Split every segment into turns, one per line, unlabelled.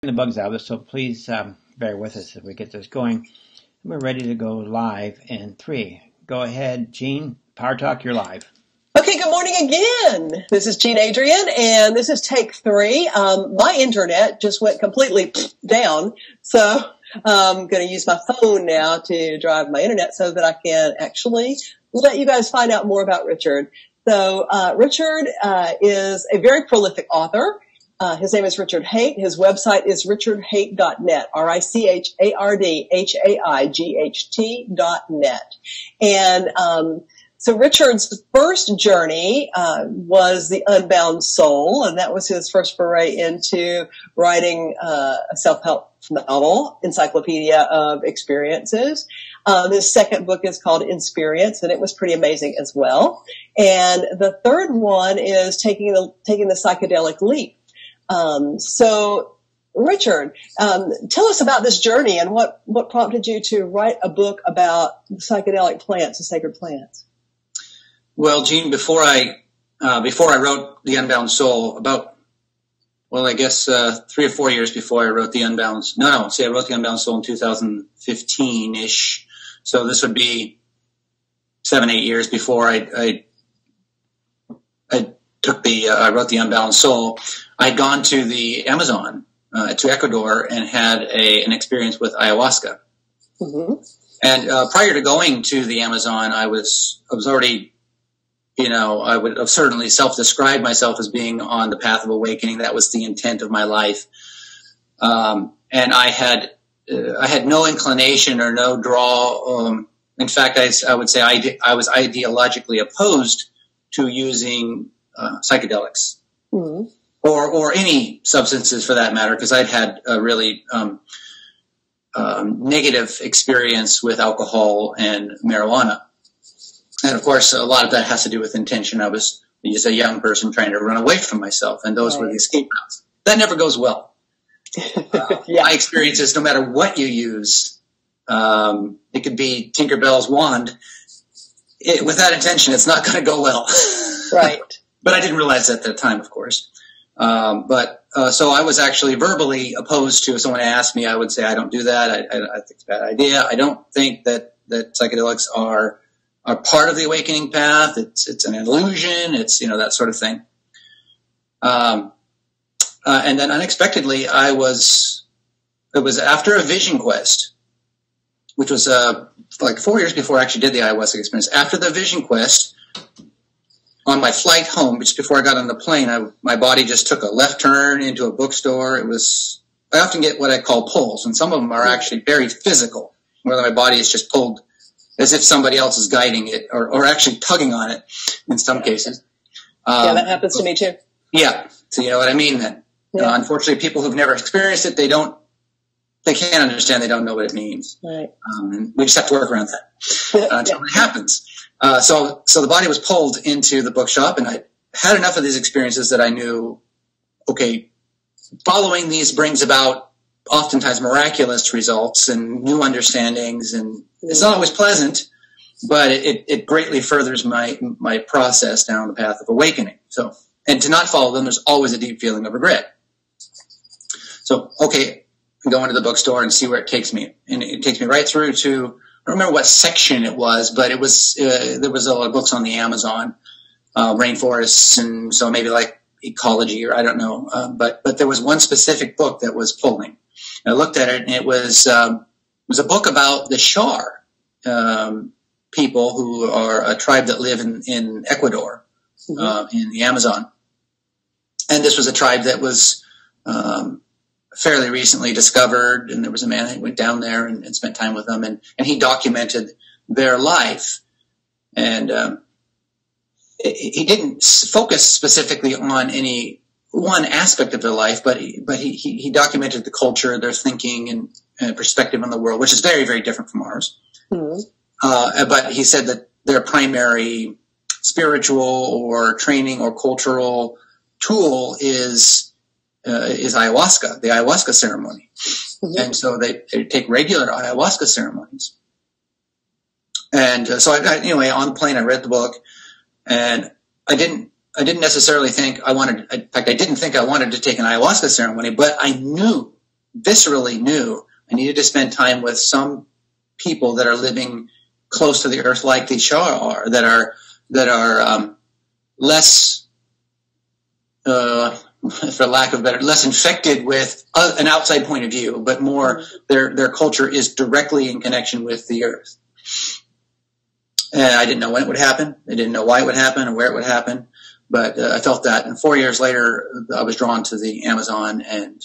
the bugs out of it, so please bear with us as we get this going. We're ready to go live in 3. Go ahead, Jean. Power Talk, you're live.
Okay, good morning again. This is Jean Adrienne, and this is take 3. My internet just went completely down, so I'm going to use my phone now to drive my internet so that I can actually let you guys find out more about Richard. So Richard is a very prolific author. His name is Richard Haight. His website is richardhaight.net, RICHARDHAIGHT.net. And so Richard's first journey was The Unbound Soul, and that was his first foray into writing a self-help novel, Encyclopedia of Experiences. His second book is called Insperience, and it was pretty amazing as well. And the third one is taking the psychedelic leap. So Richard, tell us about this journey and what prompted you to write a book about psychedelic plants and sacred plants.
Well, Jean, before I wrote The Unbound Soul, I guess 3 or 4 years before I wrote The Unbound. I wrote The Unbound Soul in 2015-ish. So this would be 7, 8 years before I wrote The Unbound Soul. I'd gone to the Amazon, to Ecuador, and had an experience with ayahuasca. Mm-hmm. And prior to going to the Amazon, I was already, I would have certainly self-described myself as being on the path of awakening. That was the intent of my life. And I had no inclination or no draw. In fact, I would say I was ideologically opposed to using psychedelics. Mm-hmm. Or any substances for that matter, because I'd had a really negative experience with alcohol and marijuana. And of course, a lot of that has to do with intention. I was just a young person trying to run away from myself, and those were the escape routes. That never goes well. My experience is no matter what you use, it could be Tinkerbell's wand. With that intention, it's not going to go well.
Right.
But I didn't realize that at the time, of course. So I was actually verbally opposed to, if someone asked me, I would say, I don't do that. I think it's a bad idea. I don't think that psychedelics are part of the awakening path. It's an illusion. It's, that sort of thing. And then unexpectedly, it was after a vision quest, which was, like 4 years before I actually did the ayahuasca experience. After the vision quest, on my flight home, just before I got on the plane, my body just took a left turn into a bookstore. I often get what I call pulls, and some of them are actually very physical, where my body is just pulled as if somebody else is guiding it or actually tugging on it in some cases.
That happens to me too.
Yeah. So you know what I mean then. Yeah. Unfortunately, people who've never experienced it, they can't understand, they don't know what it means. Right. And we just have to work around that until it happens. So the body was pulled into the bookshop, and I had enough of these experiences that I knew, okay, following these brings about oftentimes miraculous results and new understandings, and it's not always pleasant, but it greatly furthers my process down the path of awakening. So, and to not follow them, there's always a deep feeling of regret. So, okay, I go into the bookstore and see where it takes me, and it takes me right through to, I don't remember what section it was, but it was there was a lot of books on the Amazon, rainforests, and so maybe like ecology, or I don't know. But there was one specific book that was pulling. And I looked at it, and it was a book about the Shar people, who are a tribe that live in Ecuador, in the Amazon. And this was a tribe that was fairly recently discovered, and there was a man that went down there and spent time with them, and he documented their life. And he didn't focus specifically on any one aspect of their life, but he documented the culture, their thinking, and perspective on the world, which is very, very different from ours. Mm-hmm. But he said that their primary spiritual or training or cultural tool is ayahuasca, the ayahuasca ceremony. Mm-hmm. And so they take regular ayahuasca ceremonies. And so anyway, on the plane, I read the book, and I didn't necessarily think I wanted to take an ayahuasca ceremony, but I knew viscerally knew I needed to spend time with some people that are living close to the earth, like the Shah are, that are less, for lack of better, less infected with an outside point of view, but more their culture is directly in connection with the earth. And I didn't know when it would happen. I didn't know why it would happen or where it would happen, but I felt that. And 4 years later, I was drawn to the Amazon, and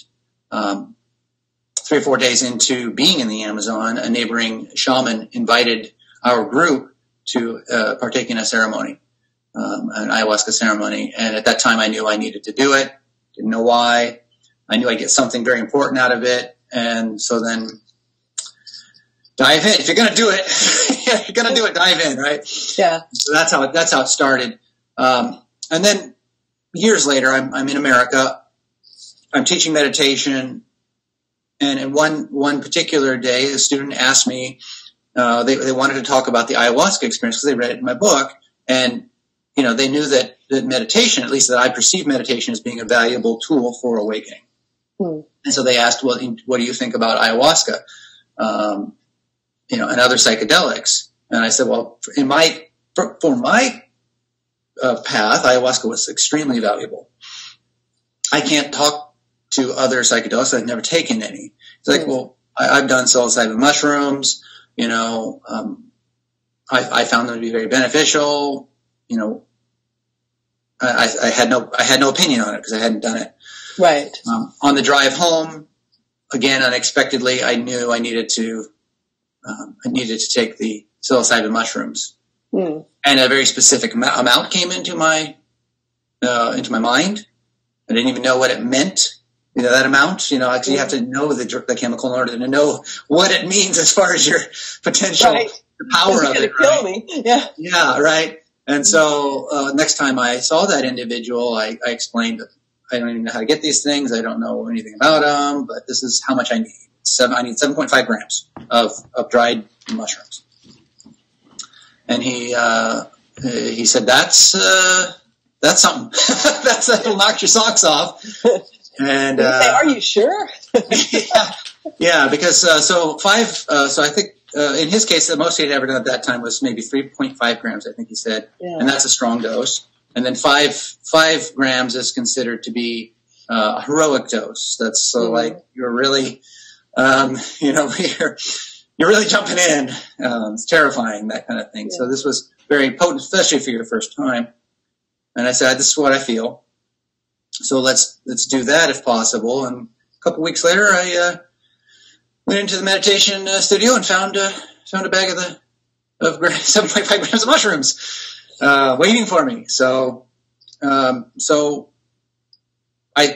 3 or 4 days into being in the Amazon, a neighboring shaman invited our group to partake in a ceremony, an ayahuasca ceremony. And at that time, I knew I needed to do it. Didn't know why. I knew I'd get something very important out of it. And so then dive in. If you're going to do it, if you're going to do it, dive in, right? Yeah. So that's how it started. And then years later, I'm in America. I'm teaching meditation. And in one particular day, a student asked me, they wanted to talk about the ayahuasca experience because they read it in my book. And, they knew that meditation, at least that I perceive meditation as being a valuable tool for awakening. And so they asked, well, what do you think about ayahuasca? And other psychedelics. And I said, well, for my path, ayahuasca was extremely valuable. I can't talk to other psychedelics. I've never taken any. It's like, well, I've done psilocybin mushrooms. I found them to be very beneficial. I had no opinion on it because I hadn't done it. Right. On the drive home, again, unexpectedly, I knew I needed to take the psilocybin mushrooms, and a very specific amount came into my mind. I didn't even know what it meant. That amount, actually you have to know the chemical in order to know what it means as far as your potential, the power of it. Right? Kill me. Yeah. Yeah. Right. And so, next time I saw that individual, I explained that I don't even know how to get these things. I don't know anything about them, but this is how much I need. I need 7.5 grams of dried mushrooms. And he said, that's something. That'll knock your socks off. And are you sure? yeah, because so I think in his case, the most he had ever done at that time was maybe 3.5 grams. I think he said, and that's a strong dose. And then 5 grams is considered to be a heroic dose. That's so like you're really, you're really jumping in. It's terrifying, that kind of thing. Yeah. So this was very potent, especially for your first time. And I said, this is what I feel. So let's do that if possible. And a couple weeks later, I went into the meditation studio and found a bag of 7.5 grams of mushrooms waiting for me. So I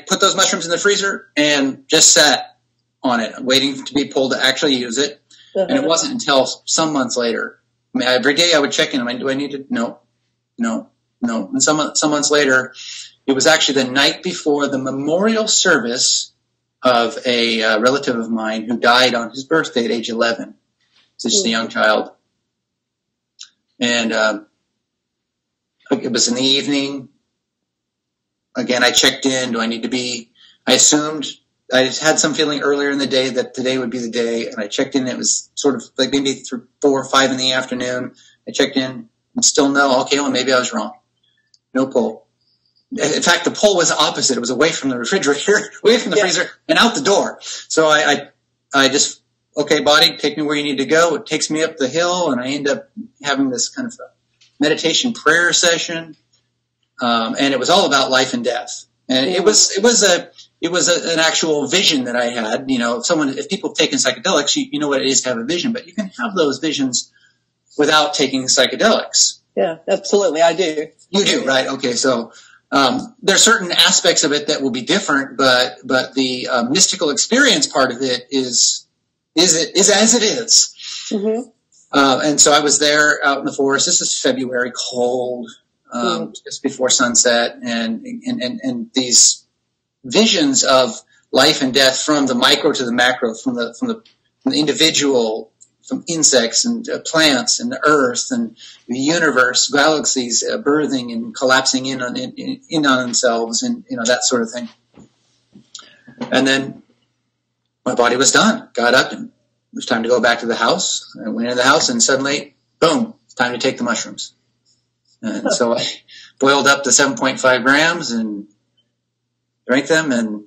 put those mushrooms in the freezer and just sat on it, waiting to be pulled to actually use it. And it wasn't until some months later. I mean, every day I would check in. Do I need to? No. And some months later, it was actually the night before the memorial service of a relative of mine who died on his birthday at age 11. So just a young child. And it was in the evening. Again, I checked in. Do I need to be? I assumed I had some feeling earlier in the day that today would be the day, and I checked in. It was sort of like maybe 4 or 5 in the afternoon. I checked in and still no. Okay, well, maybe I was wrong. No pull. In fact, the pull was opposite. It was away from the refrigerator, away from the freezer, and out the door. So I just, okay, body, take me where you need to go. It takes me up the hill, and I end up having this kind of a meditation prayer session. And it was all about life and death. And it was an actual vision that I had. If people have taken psychedelics, you know what it is to have a vision, but you can have those visions without taking psychedelics. Yeah, absolutely. I do. You do, right? Okay. So, there are certain aspects of it that will be different, but the mystical experience part of it is as it is. Mm-hmm. And so I was there out in the forest. This is February, cold, just before sunset, and these visions of life and death from the micro to the macro, from the individual, from insects and plants and the earth and the universe, galaxies birthing and collapsing in on themselves, and that sort of thing. And then my body was done. Got up and it was time to go back to the house. I went into the house and suddenly, boom, it's time to take the mushrooms. And so I boiled up the 7.5 grams and drank them and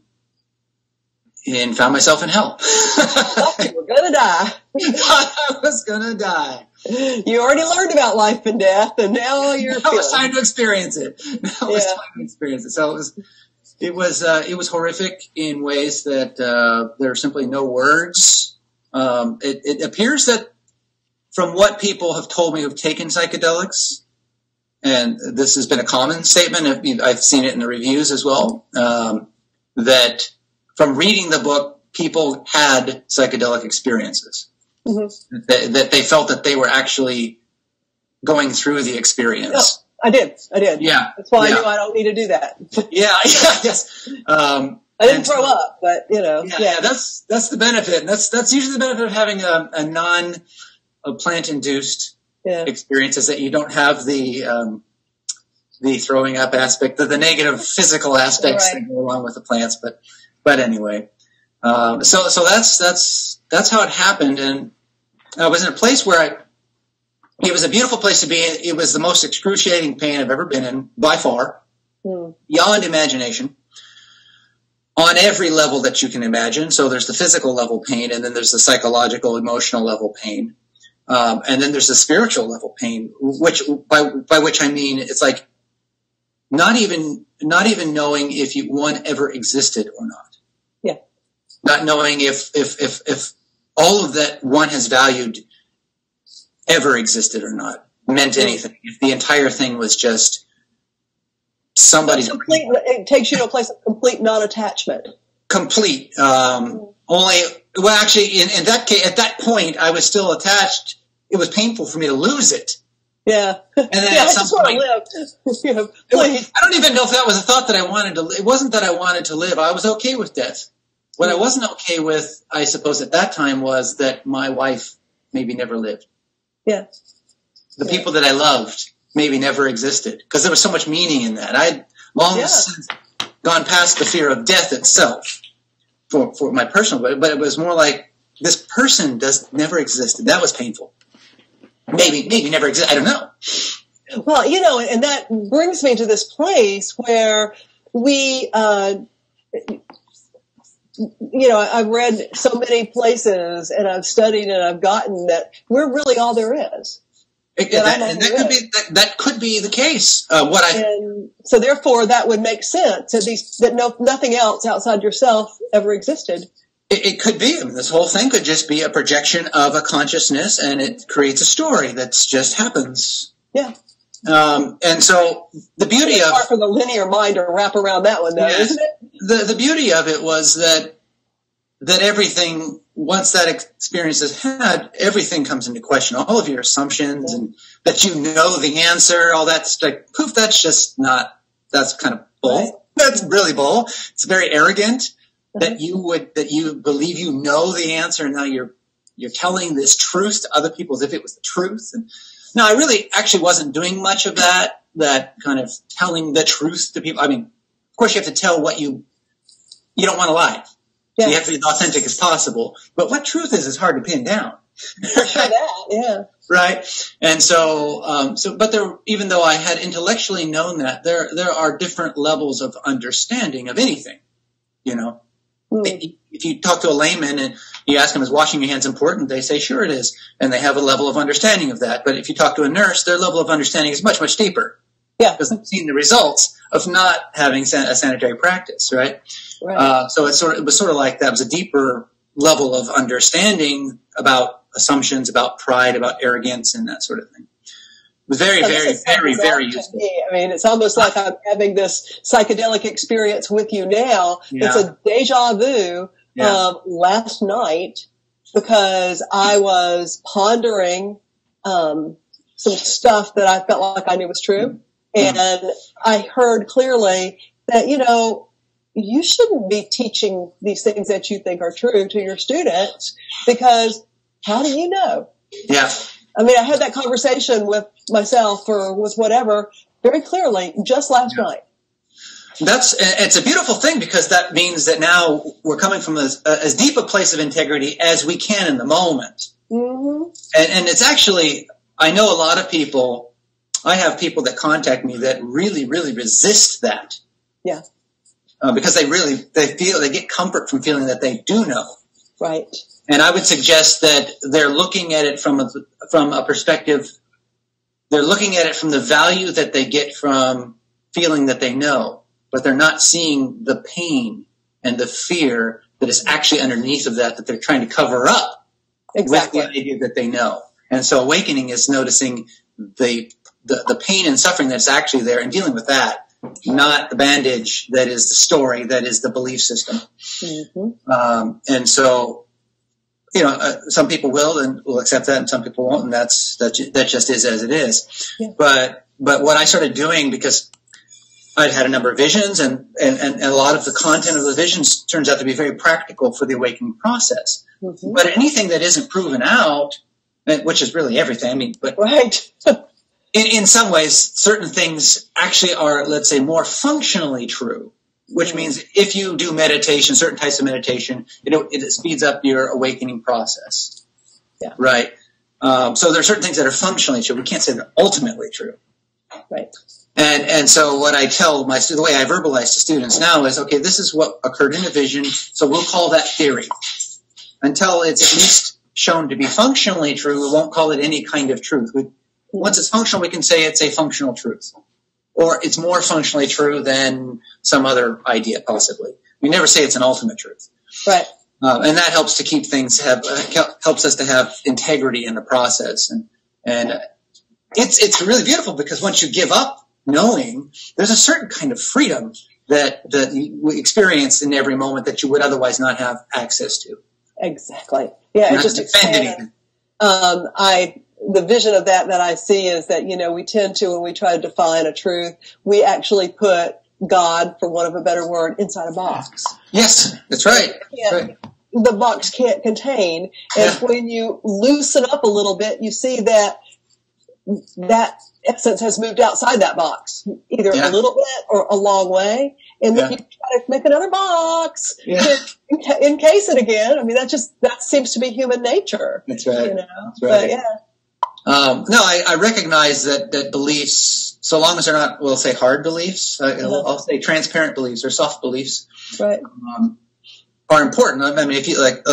found myself in hell.
You were going to die.
I was going to die.
You already learned about life and death, and now
it's time to experience it. Now it's time to experience it. So it was horrific in ways that there are simply no words. It appears that from what people have told me who've taken psychedelics, and this has been a common statement, I've seen it in the reviews as well, that from reading the book, people had psychedelic experiences. Mm-hmm. That they felt that they were actually going through the experience.
Oh, I did.
Yeah.
That's why I knew I don't need to do that.
Yes.
I didn't throw up, but
Yeah, that's the benefit. And that's usually the benefit of having a plant-induced experience, is that you don't have the throwing up aspect, the negative physical aspects that go along with the plants. But anyway, so that's how it happened. And I was in a place where it was a beautiful place to be in. It was the most excruciating pain I've ever been in, by far, beyond imagination, on every level that you can imagine. So there's the physical level pain, and then there's the psychological, emotional level pain. And then there's the spiritual level pain, which by which I mean, it's like not even knowing if one ever existed or not.
Yeah.
Not knowing if all of that one has valued ever existed or not, meant anything. If the entire thing was just somebody's
it takes you to a place of complete non-attachment.
Complete. Actually, in that case, at that point, I was still attached. It was painful for me to lose it.
Yeah.
And then
at some point, please.
I don't even know if that was a thought that I wanted to live. It wasn't that I wanted to live. I was okay with death. What I wasn't okay with, I suppose, at that time was that my wife maybe never lived.
Yeah.
The people that I loved maybe never existed, because there was so much meaning in that. I'd long since gone past the fear of death itself for my personal, but it was more like this person never existed. That was painful. Maybe never existed. I don't know.
Well, and that brings me to this place where we, I've read so many places and I've studied and I've gotten that we're really all there is.
That could be the case.
So therefore that would make sense, at least that nothing else outside yourself ever existed.
It could be. I mean, this whole thing could just be a projection of a consciousness, and it creates a story that just happens.
Yeah.
And so the beauty
it's hard for the linear mind to wrap around that one, though, isn't it?
The beauty of it was that everything, once that experience is had, everything comes into question. All of your assumptions and that you know the answer, all that's like poof. That's just not. That's kind of bull. Right. That's really bull. It's very arrogant. That you believe you know the answer, and now you're telling this truth to other people as if it was the truth. And no, I really actually wasn't doing much of that kind of telling the truth to people. I mean, of course you have to tell what you don't want to lie. Yeah. So you have to be as authentic as possible. But what truth is hard to pin down.
Yeah.
Right. And so, but even though I had intellectually known that, there are different levels of understanding of anything, If you talk to a layman and you ask them, is washing your hands important? They say, sure it is. And they have a level of understanding of that. But if you talk to a nurse, their level of understanding is much, much deeper. Yeah. Because they've seen the results of not having a sanitary practice, right? So it was sort of like that. It was a deeper level of understanding about assumptions, about pride, about arrogance, and that sort of thing. It was very, very, very, very useful.
I mean, it's almost like I'm having this psychedelic experience with you now. Yeah. It's a deja vu of last night, because I was pondering some stuff that I felt like I knew was true. Mm-hmm. And I heard clearly that, you shouldn't be teaching these things that you think are true to your students, because how do you know?
Yeah.
I mean, I had that conversation with myself or with whatever very clearly just last night.
it's a beautiful thing, because that means that now we're coming from as deep a place of integrity as we can in the moment. Mm-hmm. And it's actually, I know a lot of people, I have people that contact me that really, really resist that.
Yeah.
Because they get comfort from feeling that they do know.
Right.
And I would suggest that they're looking at it from a perspective, they're looking at it from the value that they get from feeling that they know, but they're not seeing the pain and the fear that is actually underneath of that they're trying to cover up. Exactly. With the idea that they know. And so awakening is noticing the pain and suffering that's actually there and dealing with that, not the bandage that is the story, that is the belief system. Mm-hmm. And so, some people will accept that, and some people won't, and that just is as it is. Yeah. But what I started doing, because I'd had a number of visions, and a lot of the content of the visions turns out to be very practical for the awakening process. Mm-hmm. But anything that isn't proven out, which is really everything,
right.
in some ways, certain things actually are, let's say, more functionally true, which means if you do meditation, certain types of meditation, it speeds up your awakening process. Yeah. Right. So there are certain things that are functionally true. We can't say they're ultimately true.
Right.
And so what I tell the way I verbalize to students now is, okay, this is what occurred in a vision, so we'll call that theory. Until it's at least shown to be functionally true, we won't call it any kind of truth. Once it's functional, we can say it's a functional truth. Or it's more functionally true than some other idea, possibly. We never say it's an ultimate truth.
Right.
And that helps to keep things, helps us to have integrity in the process. And it's really beautiful, because once you give up knowing, there's a certain kind of freedom that you experience in every moment that you would otherwise not have access to.
Exactly. Yeah, it just expands. The vision of that I see is that, we tend to, when we try to define a truth, we actually put God, for want of a better word, inside a box.
Yes, that's right.
The box can't contain. And when you loosen up a little bit, you see that essence has moved outside that box, either a little bit or a long way. And then you try to make another box, encase it again. I mean, that seems to be human nature.
That's right.
That's right. But,
no, I recognize that beliefs, so long as they're not, we'll say hard beliefs, I'll say transparent beliefs or soft beliefs,
right,
are important. I mean, if you like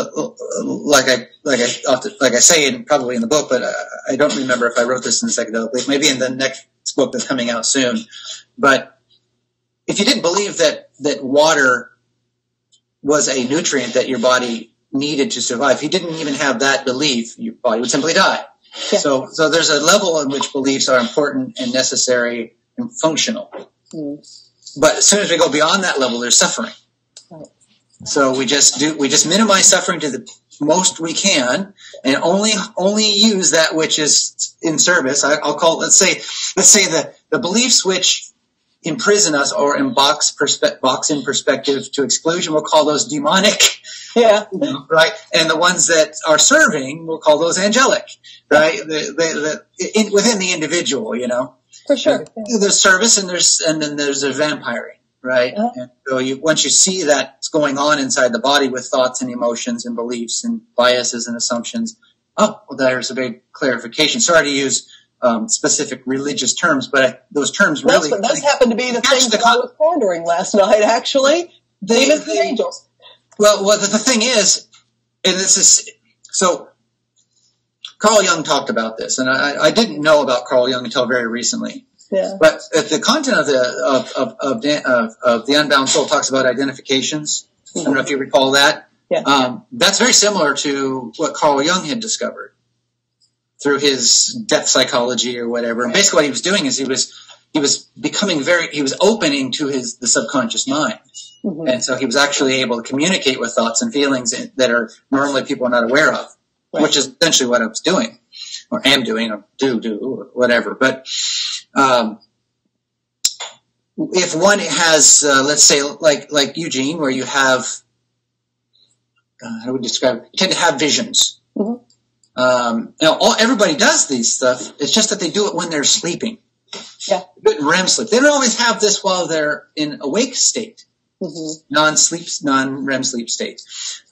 I say probably in the book, but I don't remember if I wrote this in the psychedelic belief, maybe in the next book that's coming out soon. But if you didn't believe that water was a nutrient that your body needed to survive, if you didn't even have that belief, your body would simply die. Yeah. So there's a level in which beliefs are important and necessary and functional. Mm. But as soon as we go beyond that level, there's suffering. Right. So we just minimize suffering to the most we can, and only use that which is in service. I'll call it, let's say the beliefs which imprison us or box in perspective to exclusion, we'll call those demonic. Yeah. Right. And the ones that are serving, we'll call those angelic. Right. Within the individual,
For sure.
There's service and then there's a vampiring. Right. Uh-huh. And so once you see that's going on inside the body with thoughts and emotions and beliefs and biases and assumptions, there's a big clarification. Sorry to use specific religious terms, but those terms really...
Those happen to be the things that I was pondering last night, actually. Demons and angels.
Well, the thing is, and this is... So, Carl Jung talked about this, and I didn't know about Carl Jung until very recently. Yeah. But the content of the Unbound Soul talks about identifications. Mm-hmm. I don't know if you recall that. Yeah. That's very similar to what Carl Jung had discovered through his depth psychology or whatever. And basically what he was doing is he was opening to the subconscious mind. Mm-hmm. And so he was actually able to communicate with thoughts and feelings that are normally people are not aware of, right, which is essentially what I was doing or am doing or do or whatever. But, if one has, let's say like Eugene, where you have, how would you describe it? You tend to have visions. Mm-hmm. Everybody does these stuff. It's just that they do it when they're sleeping. good REM sleep. They don't always have this while they're in awake state, non-REM sleep state.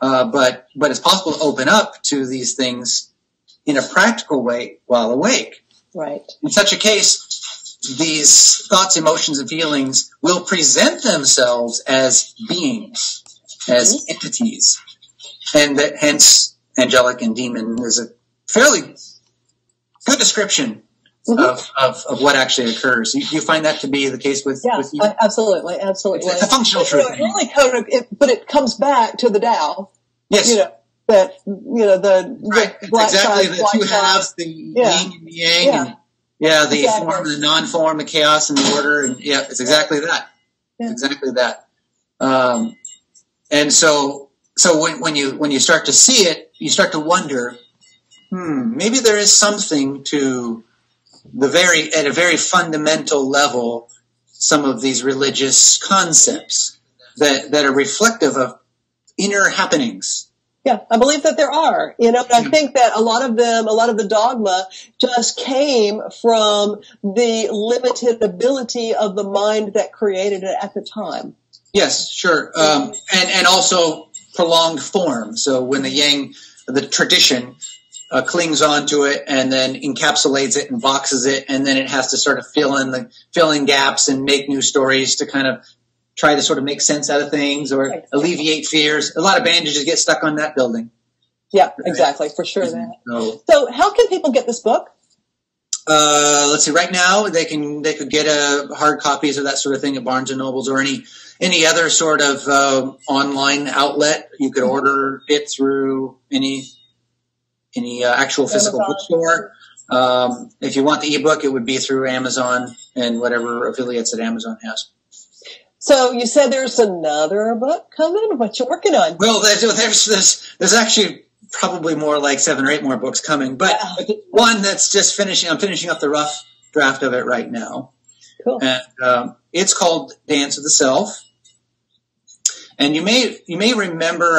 But it's possible to open up to these things in a practical way while awake.
Right.
In such a case, these thoughts, emotions, and feelings will present themselves as beings, as entities. And that hence angelic and demon is a fairly good description of what actually occurs. Do you find that to be the case with you?
Absolutely.
It's a functional truth.
But it comes back to the Tao.
Yes.
The black
exactly,
side,
the two halves, the yin and the yang, and the form and the non-form, the chaos and the order, and it's exactly that. Yeah. Exactly that. And so when you start to see it, you start to wonder, maybe there is something to at a very fundamental level, some of these religious concepts that are reflective of inner happenings.
Yeah, I believe that there are, but I think that a lot of the dogma just came from the limited ability of the mind that created it at the time.
Yes, sure. And also prolonged form. So when the tradition clings onto it and then encapsulates it and boxes it, and then it has to sort of fill in gaps and make new stories to kind of try to sort of make sense out of things or alleviate fears. A lot of bandages get stuck on that building.
Yeah, exactly, for sure. So how can people get this book?
Let's see. Right now, they could get hard copies of that sort of thing at Barnes and Nobles or any other sort of online outlet. You could order it through any actual physical bookstore. If you want the ebook, it would be through Amazon and whatever affiliates that Amazon has.
So you said there's another book coming. What you working on?
Well, there's actually probably more like 7 or 8 more books coming, but one that's just finishing. I'm finishing up the rough draft of it right now.
Cool.
And it's called Dance of the Self. And you may remember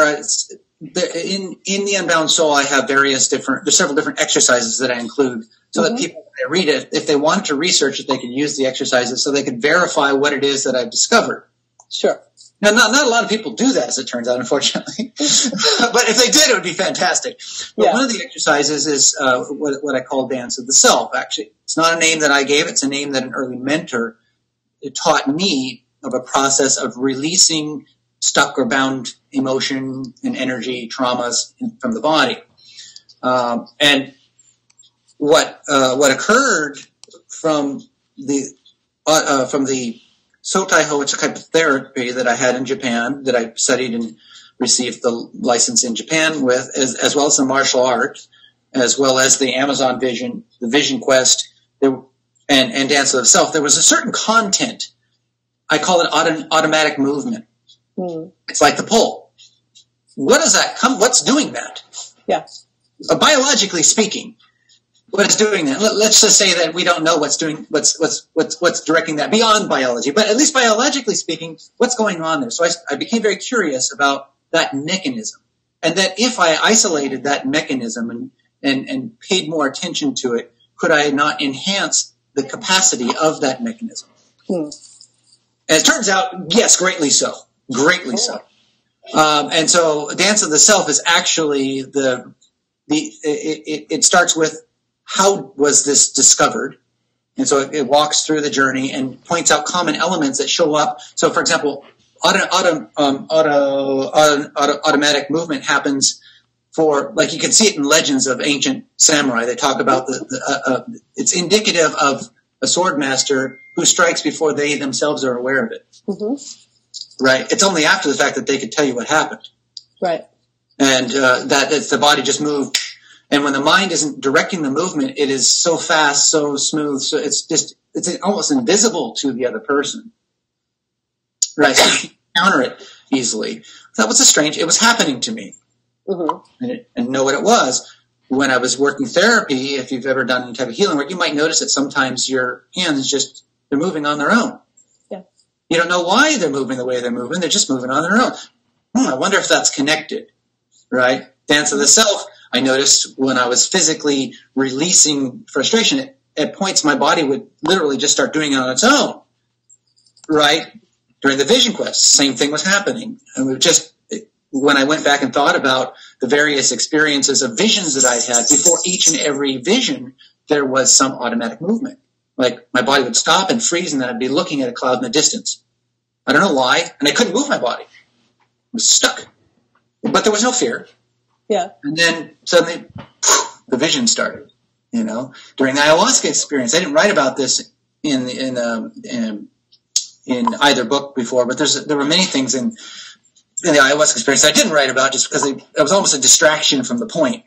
in the Unbound Soul, I have there's several different exercises that I include so that people, when they read it, if they wanted to research it, they could use the exercises so they could verify what it is that I've discovered.
Sure.
Now, not a lot of people do that, as it turns out, unfortunately. But if they did, it would be fantastic. But one of the exercises is what I call Dance of the Self, actually. It's not a name that I gave. It's a name that an early mentor taught me of a process of releasing stuck or bound emotion and energy, traumas from the body. And what occurred from the Sotaiho, it's a type of therapy that I had in Japan that I studied and received the license in Japan with, as well as the martial art, as well as the Amazon Vision, the Vision Quest, and Dance of the Self. There was a certain content. I call it automatic movement. It's like the pole. What does that come? What's doing that?
Yeah.
Biologically speaking, what is doing that? Let's just say that we don't know what's directing that beyond biology, but at least biologically speaking, what's going on there? So I became very curious about that mechanism, and that if I isolated that mechanism and paid more attention to it, could I not enhance the capacity of that mechanism? As it turns out, yes, greatly so. Greatly so. And so Dance of the Self is actually it starts with how was this discovered? And so it walks through the journey and points out common elements that show up. So for example, automatic movement happens for, like you can see it in legends of ancient samurai. They talk about it's indicative of a sword master who strikes before they themselves are aware of it. Right. It's only after the fact that they could tell you what happened.
Right.
And that it's the body just moved. And when the mind isn't directing the movement, it is so fast, so smooth, so it's almost invisible to the other person. Right. So you can counter it easily. That was it was happening to me. And know what it was. When I was working therapy, if you've ever done any type of healing work, you might notice that sometimes your hands they're moving on their own. You don't know why they're moving the way they're moving. They're just moving on their own. I wonder if that's connected, right? Dance of the Self, I noticed when I was physically releasing frustration, at points my body would literally just start doing it on its own, right? During the vision quest, same thing was happening. And when I went back and thought about the various experiences of visions that I'd had, before each and every vision, there was some automatic movement. Like my body would stop and freeze, and then I'd be looking at a cloud in the distance. I don't know why, and I couldn't move my body. I was stuck. But there was no fear. Yeah. And then suddenly, the vision started. During the ayahuasca experience, I didn't write about this in either book before, but there were many things in the ayahuasca experience I didn't write about just because it was almost a distraction from the point.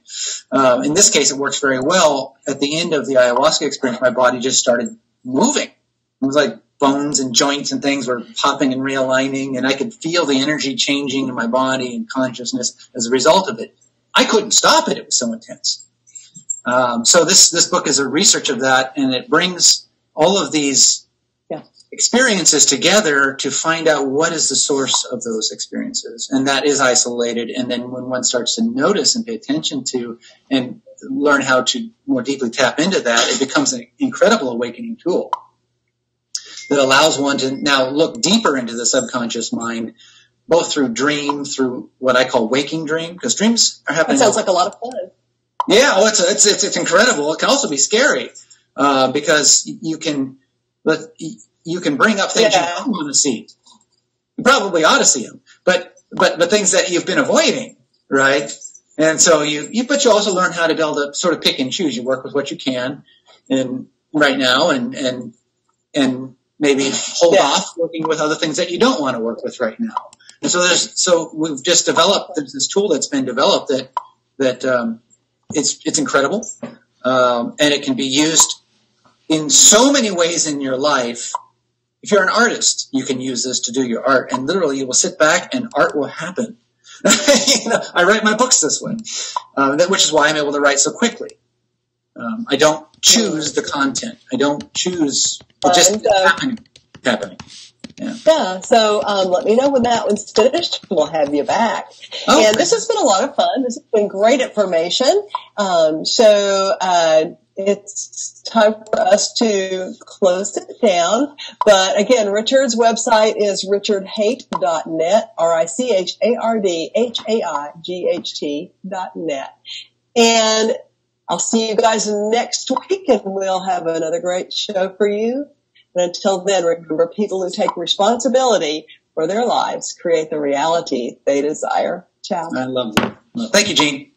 In this case, it works very well. At the end of the ayahuasca experience, my body just started moving. It was like bones and joints and things were popping and realigning, and I could feel the energy changing in my body and consciousness as a result of it. I couldn't stop it. It was so intense. So this book is a research of that, and it brings all of these experiences together to find out what is the source of those experiences. And that is isolated. And then when one starts to notice and pay attention to and learn how to more deeply tap into that, it becomes an incredible awakening tool that allows one to now look deeper into the subconscious mind, both through what I call waking dream, because dreams are happening.
That sounds like a lot of fun.
Yeah, it's incredible. It can also be scary because you can bring up things you don't want to see. You probably ought to see them, but things that you've been avoiding, right? And so but you also learn how to be able to sort of pick and choose. You work with what you can, and right now, and maybe hold off working with other things that you don't want to work with right now. And so we've just developed this tool that's been developed that it's incredible, and it can be used in so many ways in your life. If you're an artist, you can use this to do your art, and literally you will sit back and art will happen. I write my books this way, which is why I'm able to write so quickly. I don't choose the content. I don't choose. It just happening.
Yeah. So let me know when that one's finished. We'll have you back. Okay. And this has been a lot of fun. This has been great information. So it's time for us to close it down. But again, Richard's website is richardhaight.net, RICHARDHAIGHT.net. And I'll see you guys next week, and we'll have another great show for you. And until then, remember, people who take responsibility for their lives create the reality they desire. Ciao.
I love that. Well, thank you, Jean.